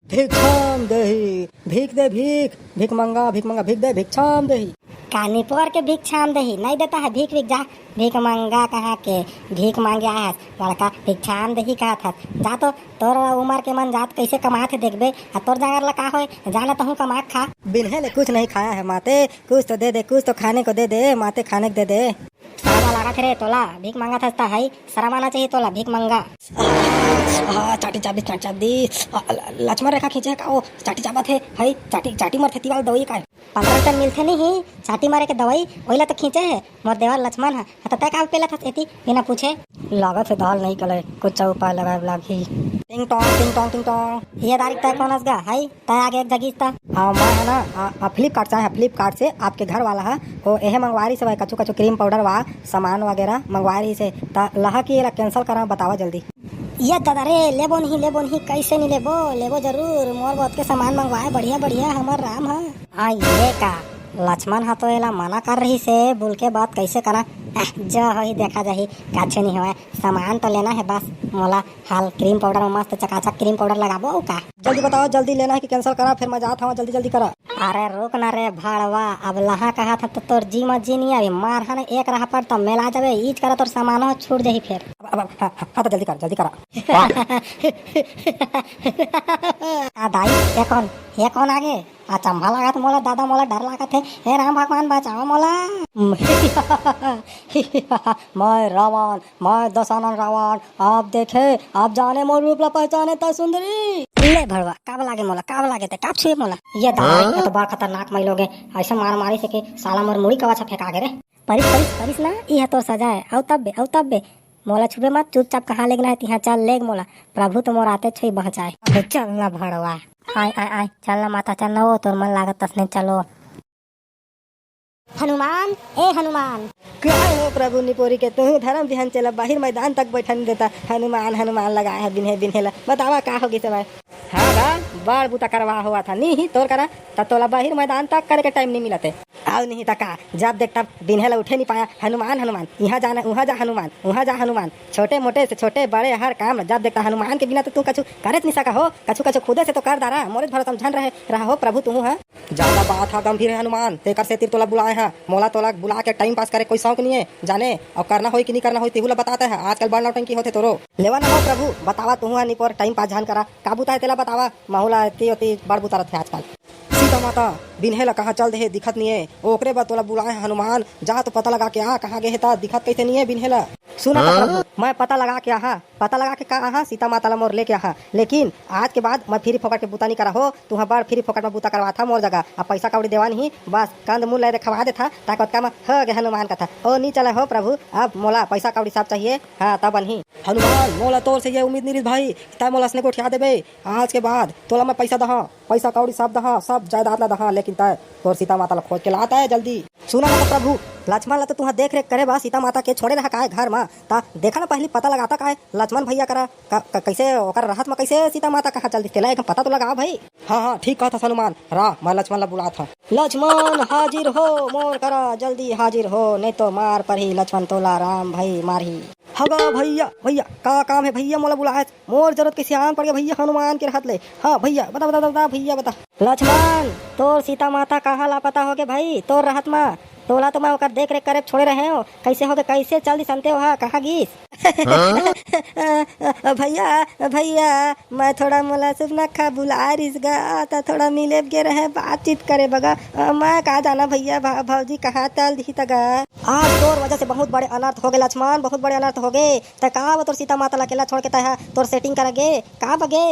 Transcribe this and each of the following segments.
भिक्षाम देही, भीख दे भीख, भीख मंगा भीख दे भिक्षाम देही। कानीपुर के भिक्षाम दही नहीं देता है भीख जा। भीख मांगा कहाँ के भीख मांगे आया लड़का भिक्षाम दही कहा था। जा तो तोर उम्र के मन जात कैसे कमाते देखबे तोर जागर ला का होए जाना तो हूँ कमा खा। बिन्हे कुछ नहीं खाया है माते, कुछ तो दे दे, कुछ तो खाने को दे दे माते, खाने को दे दे। सारा लगा थे रे तोला भीख मांगा था है शर्म आना चाहिए तोला भीख मांगा। चाटी चाबी लक्ष्मण रेखा खींचे का वो चाटी चाबा थे है चाटी मर थे दवाई का 15 टन मिलते नहीं चाटी मारे के दवाई वही तो खींचे है मोर देवर लक्ष्मण है तो तय का पेला था एती बिना पूछे। लागत है दाल नहीं कले कुछ उपाय लगा लागी। टिंग टोंग ये तारीख तय कौन गा है तय आगे एक जगीस था। हाँ मैं है ना फ्लिपकार्ट से आपके घर वाला है वो यह मंगवारी से कछु कछु क्रीम पाउडर वा सामान वगैरह मंगवारी से लहा की कैंसिल करा बतावा जल्दी। ये दादा रे लेबो नहीं कैसे नहीं लेबो जरूर मोर बहुत के सामान मंगवाए बढ़िया हमार राम है। हाँ ये का लक्ष्मण हा तो एला मना कर रही से बोल के बात कैसे करा जो ही देखा जाही काछे नहीं हुआ सामान तो लेना है बस मोला हाल क्रीम पाउडर में मस्त चकाचक क्रीम पाउडर लगाबो का। जल्दी बताओ जल्दी लेना है कि कैंसिल करा फिर मैं जाता हूँ जल्दी करा। अरे रुक ना रे भाड़वा अब लहा कहा था तो तोर जी मत जी नहीं अभी मार है ना एक रहा पर तो मेला जाबे ईज करा तोर सामान छूट जाही फिर। हाँ तो जल्दी करा दाई ये कौन आगे अचंभा लगा तो मोला दादा मोला डर लगा थे हे राम भगवान बचाओ मोला। मैं रावण मैं दशानन रावण आप देखे आप जाने मोर रूप ला पहचाने ता सुंदरी। ले भड़वा काब लागे ते काब छुए मोला ये दाई ये तो बड़ा खतरनाक मैलोगे ऐसे मारी से के साला मोर मुड़ी कवा छा फेंका गे रे। परिस ना ये तो सजा है औ तब बे मोला छुबे मत चुपचाप कहाँ लेगना है तिहा चल लेग मोला प्रभु तो मोर आते छई बहचाए। चल ना भड़वा आय चल ना माता चल ना वो तोर मन लागत तसने चलो। हनुमान क्या हो प्रभु निपोरी के तू धर्म ध्यान चला बाहर मैदान तक बैठा नहीं देता। हनुमान लगाया है बिन्हे ला बतावा का होगी सब। हाँ बा बाढ़ बूता करवा हुआ था नहीं तोर करा तब तोला बाहर मैदान तक करे के टाइम नहीं मिलते आओ नहीं तका जब देखता बिन्हे ला उठे नहीं पाया हनुमान यहाँ जाना वहाँ जा हनुमान छोटे मोटे से छोटे बड़े हर काम जब देखता हनुमान के बिना तो तू कछु करे नहीं सका हो कछु खुदे से तो कर दारा मोरे भरोसा समझन रहा हो प्रभु तू है ज्यादा बात है गंभीर है हनुमान तेकर से तीर तोला बुलाए हैं मोला तोला बुला के टाइम पास करे कोई शौक नहीं है जाने और करना हो कि नहीं करना हो तेहुला बताता है आजकल बड़ नौटंकी होते तोरो लेवा ना हो प्रभु बतावा तू नहीं पर टाइम पास जान करा काबू ताए तेला बतावा माहौला होती बड़ बुतारत है आजकल। सीता माता बिन्हे ला कहाँ चल दे दिखत नहीं है ओकरे बाद तोला बुलाए हनुमान जा तो पता लगा के आ कहाँ गए ता दिखत कैसे नहीं है बिन्हे ला। सुना प्रभु मैं पता लगा के कहा सीता माता ला मोर लेके आहा लेकिन आज के बाद मैं फ्री फोकट के बूता नहीं करा हो तू बड़ फ्री फोकट में बूता करवा था मोर जगह अब पैसा कौड़ी देवा नहीं बस कंद मूल ले खवा दे था ताकत काम हो गए हनुमान का था ओ नहीं चला हो प्रभु अब मोला पैसा कौड़ी सब चाहिए। हाँ तब नहीं हनुमान मोला तोर से ये उम्मीद नहीं भाई तय मोला स्ने को उठा देबे आज के बाद तोला मैं पैसा कौड़ी सब दहा सब जायदाद ला दहा लेकिन तय तोर सीता माता ला खोज के लाता है जल्दी। सुना ना प्रभु लक्ष्मण ला तो तुहा देख रेख करे बा सीता माता के छोड़े रहा का घर में ता देखा ना पहले पता लगाता का लक्ष्मण भैया करा कैसे ओकर रहत में कैसे सीता माता कहाँ चल दिखेला एक पता तो लगा भाई। हाँ ठीक कहा था हनुमान मैं लक्ष्मण ला बुला था लक्ष्मण हाजिर हो मोर करा जल्दी हाजिर हो नहीं तो मार पर ही लक्ष्मण तोला राम भाई मारही हगा भैया का काम है भैया मोला बुलाए मोर जरूरत के सियान पड़ गया भैया हनुमान के रहत ले। हाँ भैया बता भैया बता लक्ष्मण तोर सीता माता कहाँ लापता हो गए भाई तोर रहत में तोला तो मैं ओकर देख रेख करे छोड़े रहे हो कैसे हो गए कैसे चल दी संते हो कहाँ गीस। भैया मैं थोड़ा मोला सिर्फ नखा बुला रिस गा तो थोड़ा मिले गे रहे बातचीत करे बगा मैं कहा जाना भैया भौजी कहाँ तल दी तगा आज तोर वजह से बहुत बड़े अनर्थ हो गए लक्ष्मण बहुत बड़े अनर्थ हो गए तो कहा तोर सीता माता अकेला छोड़ के तय तोर सेटिंग करेंगे कहाँ बगे।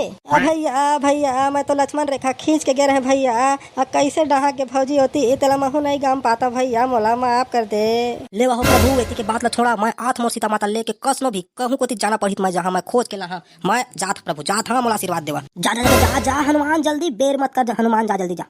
भैया मैं तो लक्ष्मण रेखा खींच के गे रहे भैया कैसे डहा के भौजी होती तेला महू नहीं गाम पाता भैया मोला माफ कर दे। ले हो प्रभु एती के बात ला छोड़ा मैं आठ मोर सीता माता लेके कसनो भी कहूँ को जाना पड़ी मैं जहाँ मैं खोज के ला मैं जात प्रभु जात हाँ मोला आशीर्वाद देवा जा हनुमान जल्दी बेर मत कर हनुमान जा जल्दी जा।